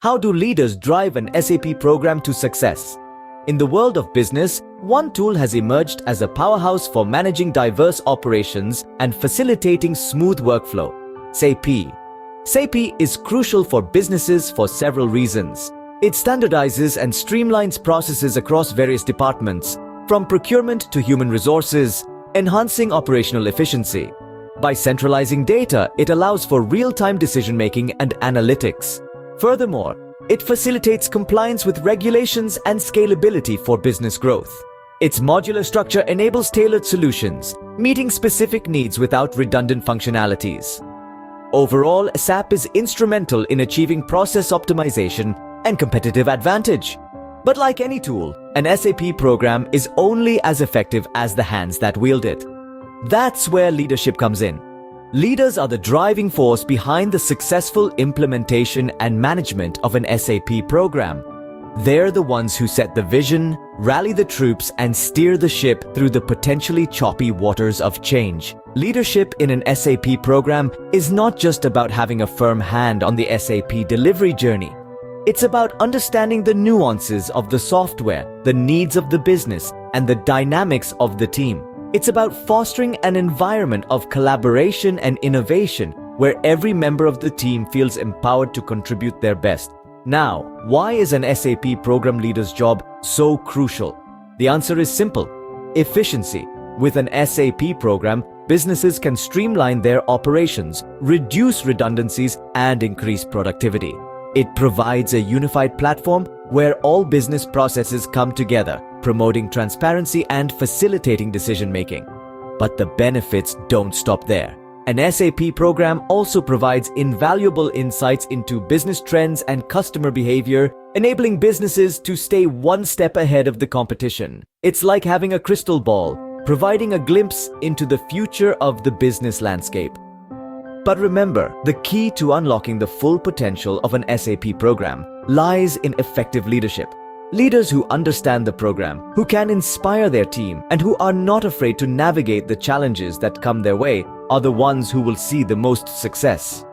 How do leaders drive an SAP program to success? In the world of business, one tool has emerged as a powerhouse for managing diverse operations and facilitating smooth workflow: SAP. SAP is crucial for businesses for several reasons. It standardizes and streamlines processes across various departments, from procurement to human resources, enhancing operational efficiency. By centralizing data, it allows for real-time decision-making and analytics. Furthermore, it facilitates compliance with regulations and scalability for business growth. Its modular structure enables tailored solutions, meeting specific needs without redundant functionalities. Overall, SAP is instrumental in achieving process optimization and competitive advantage. But like any tool, an SAP program is only as effective as the hands that wield it. That's where leadership comes in. Leaders are the driving force behind the successful implementation and management of an SAP program. They're the ones who set the vision, rally the troops, and steer the ship through the potentially choppy waters of change. Leadership in an SAP program is not just about having a firm hand on the SAP delivery journey. It's about understanding the nuances of the software, the needs of the business, and the dynamics of the team. It's about fostering an environment of collaboration and innovation where every member of the team feels empowered to contribute their best. Now, why is an SAP program leader's job so crucial? The answer is simple: efficiency. With an SAP program, businesses can streamline their operations, reduce redundancies, and increase productivity. It provides a unified platform where all business processes come together, promoting transparency and facilitating decision-making. But the benefits don't stop there. An SAP program also provides invaluable insights into business trends and customer behavior, enabling businesses to stay one step ahead of the competition. It's like having a crystal ball, providing a glimpse into the future of the business landscape. But remember, the key to unlocking the full potential of an SAP program lies in effective leadership. Leaders who understand the program, who can inspire their team, and who are not afraid to navigate the challenges that come their way are the ones who will see the most success.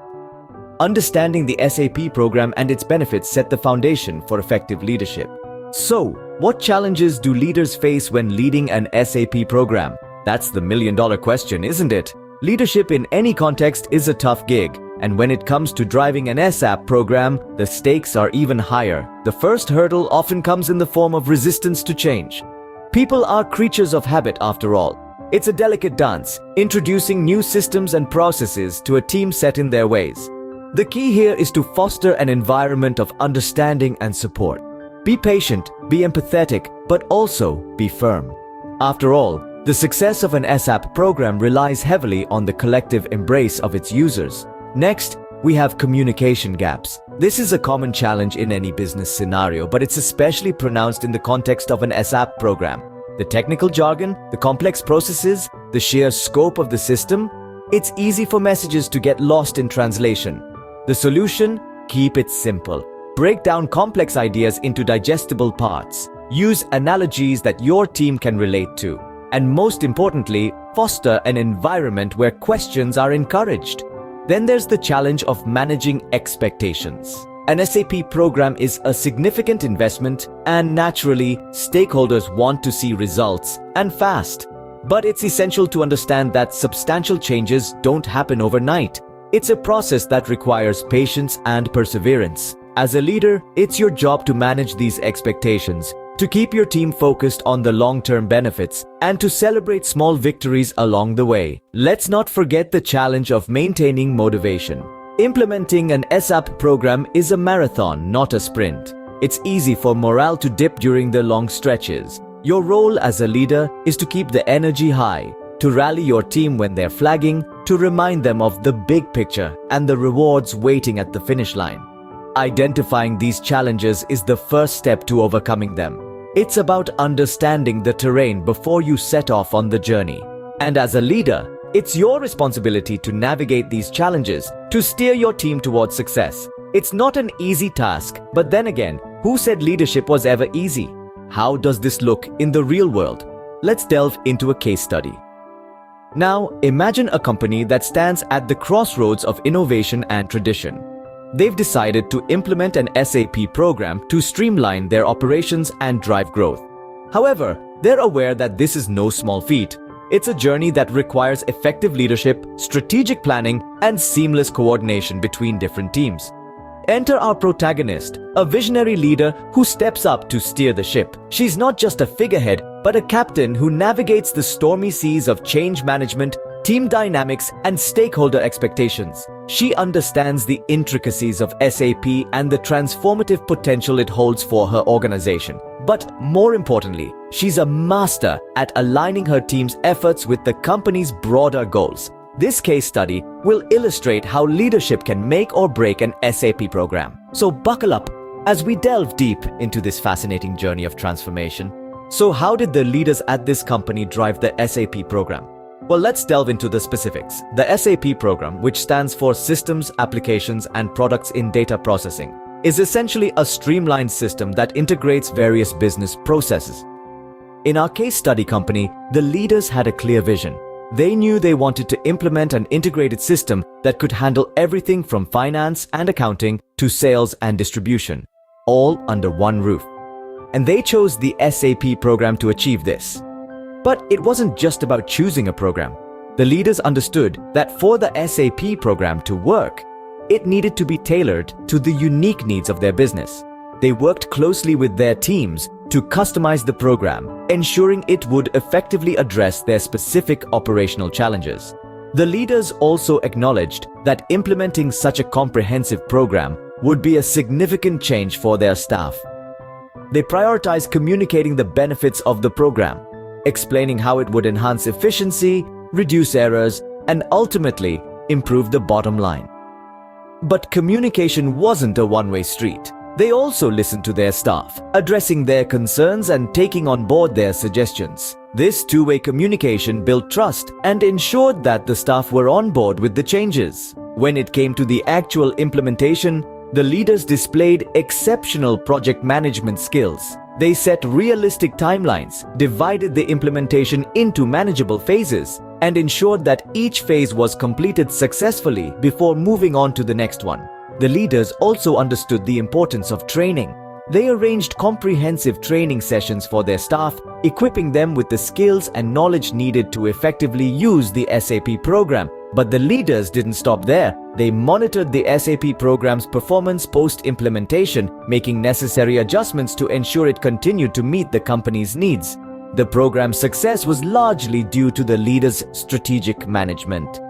Understanding the SAP program and its benefits set the foundation for effective leadership. So, what challenges do leaders face when leading an SAP program? That's the million-dollar question, isn't it? Leadership in any context is a tough gig. And when it comes to driving an SAP program, the stakes are even higher. The first hurdle often comes in the form of resistance to change. People are creatures of habit after all. It's a delicate dance, introducing new systems and processes to a team set in their ways. The key here is to foster an environment of understanding and support. Be patient, be empathetic, but also be firm. After all, the success of an SAP program relies heavily on the collective embrace of its users. Next, we have communication gaps. This is a common challenge in any business scenario, but it's especially pronounced in the context of an SAP program. The technical jargon, the complex processes, the sheer scope of the system, it's easy for messages to get lost in translation. The solution? Keep it simple. Break down complex ideas into digestible parts. Use analogies that your team can relate to. And most importantly, foster an environment where questions are encouraged. Then there's the challenge of managing expectations. An SAP program is a significant investment, and naturally, stakeholders want to see results, and fast. But it's essential to understand that substantial changes don't happen overnight. It's a process that requires patience and perseverance. As a leader, it's your job to manage these expectations, to keep your team focused on the long-term benefits, and to celebrate small victories along the way. Let's not forget the challenge of maintaining motivation. Implementing an SAP program is a marathon, not a sprint. It's easy for morale to dip during the long stretches. Your role as a leader is to keep the energy high, to rally your team when they're flagging, to remind them of the big picture and the rewards waiting at the finish line. Identifying these challenges is the first step to overcoming them. It's about understanding the terrain before you set off on the journey. And as a leader, it's your responsibility to navigate these challenges, to steer your team towards success. It's not an easy task, but then again, who said leadership was ever easy? How does this look in the real world? Let's delve into a case study. Now, imagine a company that stands at the crossroads of innovation and tradition. they've decided to implement an SAP program to streamline their operations and drive growth. However, they're aware that this is no small feat. It's a journey that requires effective leadership, strategic planning, and seamless coordination between different teams. Enter our protagonist, a visionary leader who steps up to steer the ship. She's not just a figurehead, but a captain who navigates the stormy seas of change management, team dynamics, and stakeholder expectations. She understands the intricacies of SAP and the transformative potential it holds for her organization. But more importantly, she's a master at aligning her team's efforts with the company's broader goals. This case study will illustrate how leadership can make or break an SAP program. So buckle up as we delve deep into this fascinating journey of transformation. So how did the leaders at this company drive the SAP program? Well, let's delve into the specifics. The SAP program, which stands for Systems, Applications, and Products in Data Processing, is essentially a streamlined system that integrates various business processes. In our case study company, the leaders had a clear vision. They knew they wanted to implement an integrated system that could handle everything from finance and accounting to sales and distribution, all under one roof. And they chose the SAP program to achieve this. But it wasn't just about choosing a program. The leaders understood that for the SAP program to work, it needed to be tailored to the unique needs of their business. They worked closely with their teams to customize the program, ensuring it would effectively address their specific operational challenges. The leaders also acknowledged that implementing such a comprehensive program would be a significant change for their staff. They prioritized communicating the benefits of the program, explaining how it would enhance efficiency, reduce errors, and ultimately improve the bottom line. But communication wasn't a one-way street. They also listened to their staff, addressing their concerns and taking on board their suggestions. This two-way communication built trust and ensured that the staff were on board with the changes. When it came to the actual implementation, the leaders displayed exceptional project management skills. They set realistic timelines, divided the implementation into manageable phases, and ensured that each phase was completed successfully before moving on to the next one. The leaders also understood the importance of training. They arranged comprehensive training sessions for their staff, equipping them with the skills and knowledge needed to effectively use the SAP program. But the leaders didn't stop there. They monitored the SAP program's performance post-implementation, making necessary adjustments to ensure it continued to meet the company's needs. The program's success was largely due to the leaders' strategic management.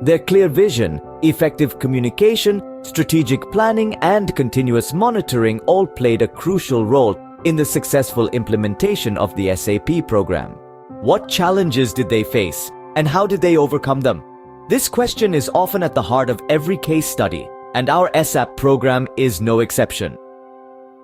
Their clear vision, effective communication, strategic planning, and continuous monitoring all played a crucial role in the successful implementation of the SAP program. What challenges did they face, and how did they overcome them? This question is often at the heart of every case study, and our SAP program is no exception.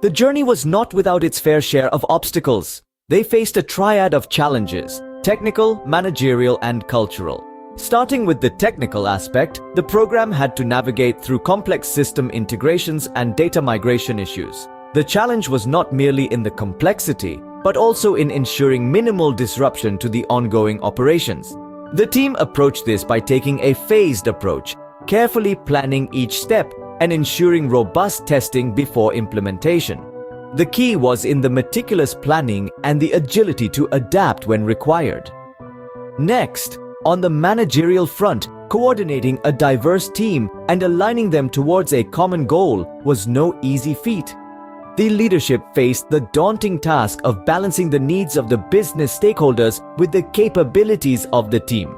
The journey was not without its fair share of obstacles. They faced a triad of challenges: technical, managerial, and cultural. Starting with the technical aspect, the program had to navigate through complex system integrations and data migration issues. The challenge was not merely in the complexity, but also in ensuring minimal disruption to the ongoing operations. The team approached this by taking a phased approach, carefully planning each step and ensuring robust testing before implementation. The key was in the meticulous planning and the agility to adapt when required. Next, on the managerial front, coordinating a diverse team and aligning them towards a common goal was no easy feat. The leadership faced the daunting task of balancing the needs of the business stakeholders with the capabilities of the team.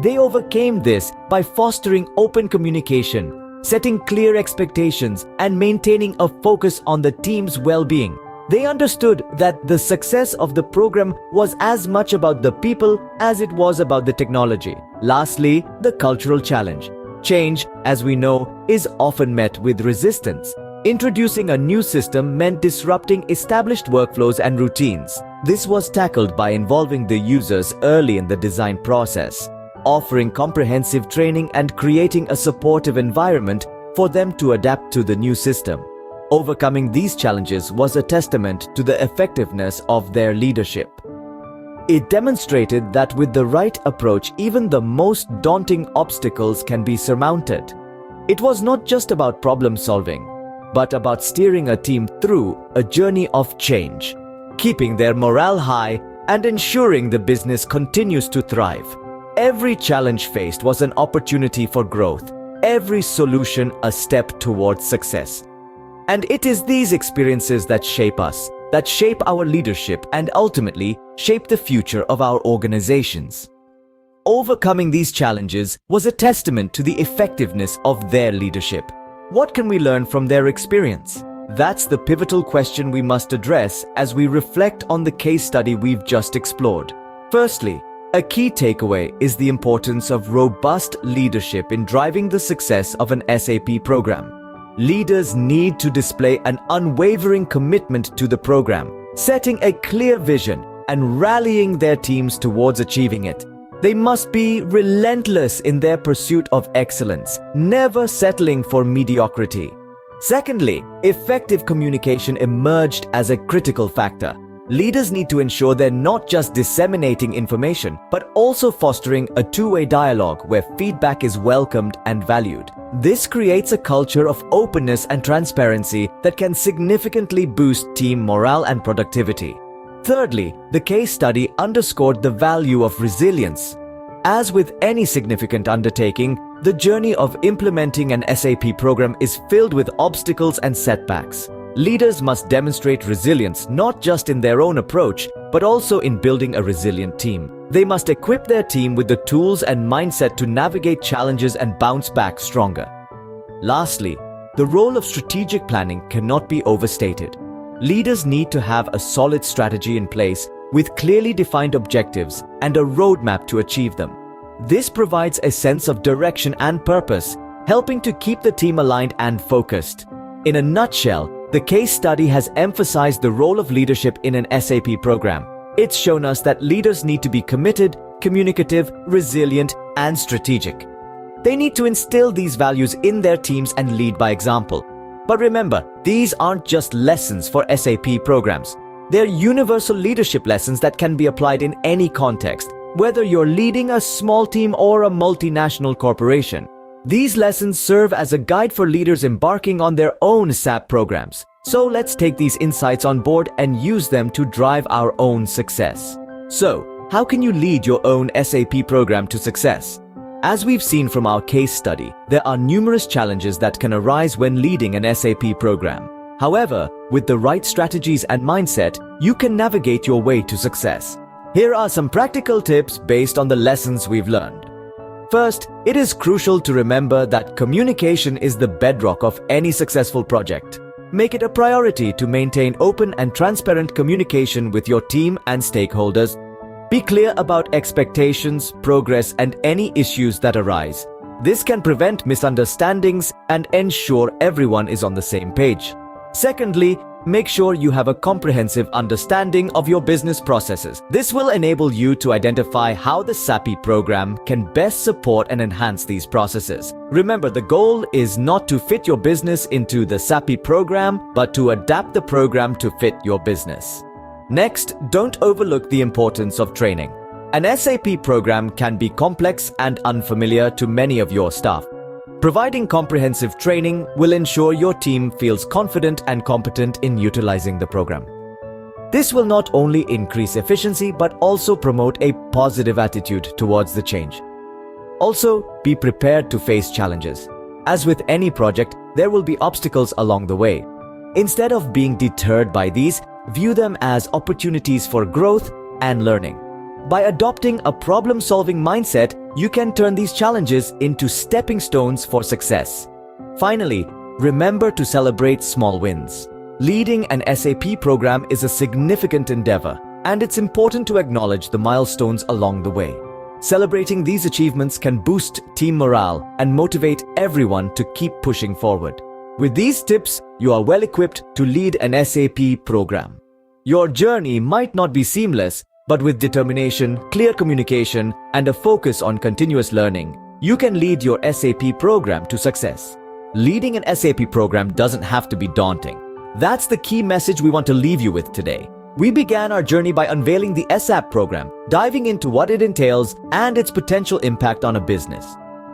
They overcame this by fostering open communication, setting clear expectations, and maintaining a focus on the team's well-being. They understood that the success of the program was as much about the people as it was about the technology. Lastly, the cultural challenge. Change, as we know, is often met with resistance. Introducing a new system meant disrupting established workflows and routines. This was tackled by involving the users early in the design process, offering comprehensive training and creating a supportive environment for them to adapt to the new system. Overcoming these challenges was a testament to the effectiveness of their leadership. It demonstrated that with the right approach, even the most daunting obstacles can be surmounted. It was not just about problem solving, but about steering a team through a journey of change, keeping their morale high and ensuring the business continues to thrive. Every challenge faced was an opportunity for growth, every solution a step towards success. And it is these experiences that shape us, that shape our leadership and ultimately shape the future of our organizations. Overcoming these challenges was a testament to the effectiveness of their leadership. What can we learn from their experience? That's the pivotal question we must address as we reflect on the case study we've just explored. Firstly, a key takeaway is the importance of robust leadership in driving the success of an SAP program. Leaders need to display an unwavering commitment to the program, setting a clear vision and rallying their teams towards achieving it. They must be relentless in their pursuit of excellence, never settling for mediocrity. Secondly, effective communication emerged as a critical factor. Leaders need to ensure they're not just disseminating information, but also fostering a two-way dialogue where feedback is welcomed and valued. This creates a culture of openness and transparency that can significantly boost team morale and productivity. Thirdly, the case study underscored the value of resilience. As with any significant undertaking, the journey of implementing an SAP program is filled with obstacles and setbacks. Leaders must demonstrate resilience not just in their own approach, but also in building a resilient team. They must equip their team with the tools and mindset to navigate challenges and bounce back stronger. Lastly, the role of strategic planning cannot be overstated. Leaders need to have a solid strategy in place with clearly defined objectives and a roadmap to achieve them. This provides a sense of direction and purpose, helping to keep the team aligned and focused. In a nutshell, the case study has emphasized the role of leadership in an SAP program. It's shown us that leaders need to be committed, communicative, resilient, and strategic. They need to instill these values in their teams and lead by example. But remember, these aren't just lessons for SAP programs. They're universal leadership lessons that can be applied in any context, whether you're leading a small team or a multinational corporation. These lessons serve as a guide for leaders embarking on their own SAP programs. So let's take these insights on board and use them to drive our own success. So, how can you lead your own SAP program to success? As we've seen from our case study, there are numerous challenges that can arise when leading an SAP program. However, with the right strategies and mindset, you can navigate your way to success. Here are some practical tips based on the lessons we've learned. First, it is crucial to remember that communication is the bedrock of any successful project. Make it a priority to maintain open and transparent communication with your team and stakeholders. Be clear about expectations, progress, and any issues that arise. This can prevent misunderstandings and ensure everyone is on the same page. Secondly, make sure you have a comprehensive understanding of your business processes. This will enable you to identify how the SAP program can best support and enhance these processes. Remember, the goal is not to fit your business into the SAP program, but to adapt the program to fit your business. Next, don't overlook the importance of training. An SAP program can be complex and unfamiliar to many of your staff. Providing comprehensive training will ensure your team feels confident and competent in utilizing the program. This will not only increase efficiency but also promote a positive attitude towards the change. Also, be prepared to face challenges. As with any project, there will be obstacles along the way. Instead of being deterred by these, view them as opportunities for growth and learning. By adopting a problem-solving mindset, you can turn these challenges into stepping stones for success. Finally, remember to celebrate small wins. Leading an SAP program is a significant endeavor, and it's important to acknowledge the milestones along the way. Celebrating these achievements can boost team morale and motivate everyone to keep pushing forward. With these tips, you are well equipped to lead an SAP program. Your journey might not be seamless, but with determination, clear communication, and a focus on continuous learning, you can lead your SAP program to success. Leading an SAP program doesn't have to be daunting. That's the key message we want to leave you with today. We began our journey by unveiling the SAP program, diving into what it entails and its potential impact on a business.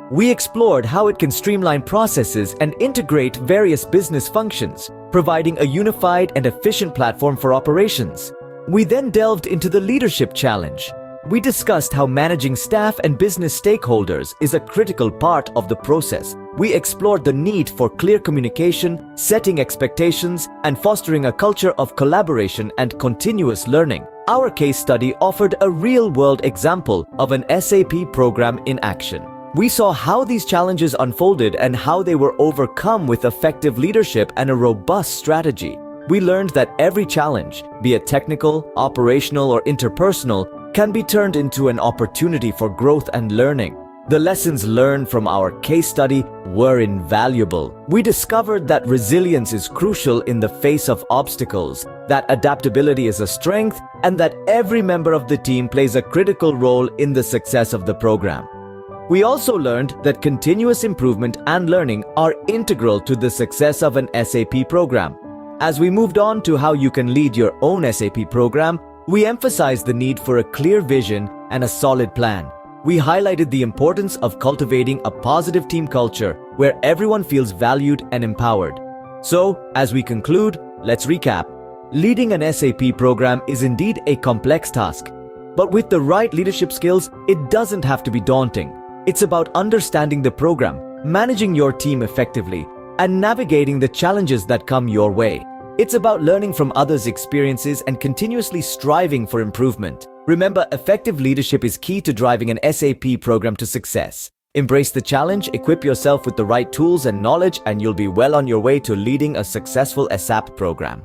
We explored how it can streamline processes and integrate various business functions, providing a unified and efficient platform for operations. We then delved into the leadership challenge. We discussed how managing staff and business stakeholders is a critical part of the process. We explored the need for clear communication, setting expectations, and fostering a culture of collaboration and continuous learning. Our case study offered a real-world example of an SAP program in action. We saw how these challenges unfolded and how they were overcome with effective leadership and a robust strategy. We learned that every challenge, be it technical, operational, or interpersonal, can be turned into an opportunity for growth and learning. The lessons learned from our case study were invaluable. We discovered that resilience is crucial in the face of obstacles, that adaptability is a strength, and that every member of the team plays a critical role in the success of the program. We also learned that continuous improvement and learning are integral to the success of an SAP program. As we moved on to how you can lead your own SAP program, we emphasized the need for a clear vision and a solid plan. We highlighted the importance of cultivating a positive team culture where everyone feels valued and empowered. So, as we conclude, let's recap. Leading an SAP program is indeed a complex task, but with the right leadership skills, it doesn't have to be daunting. It's about understanding the program, managing your team effectively, and navigating the challenges that come your way. It's about learning from others' experiences and continuously striving for improvement. Remember, effective leadership is key to driving an SAP program to success. Embrace the challenge, equip yourself with the right tools and knowledge, and you'll be well on your way to leading a successful SAP program.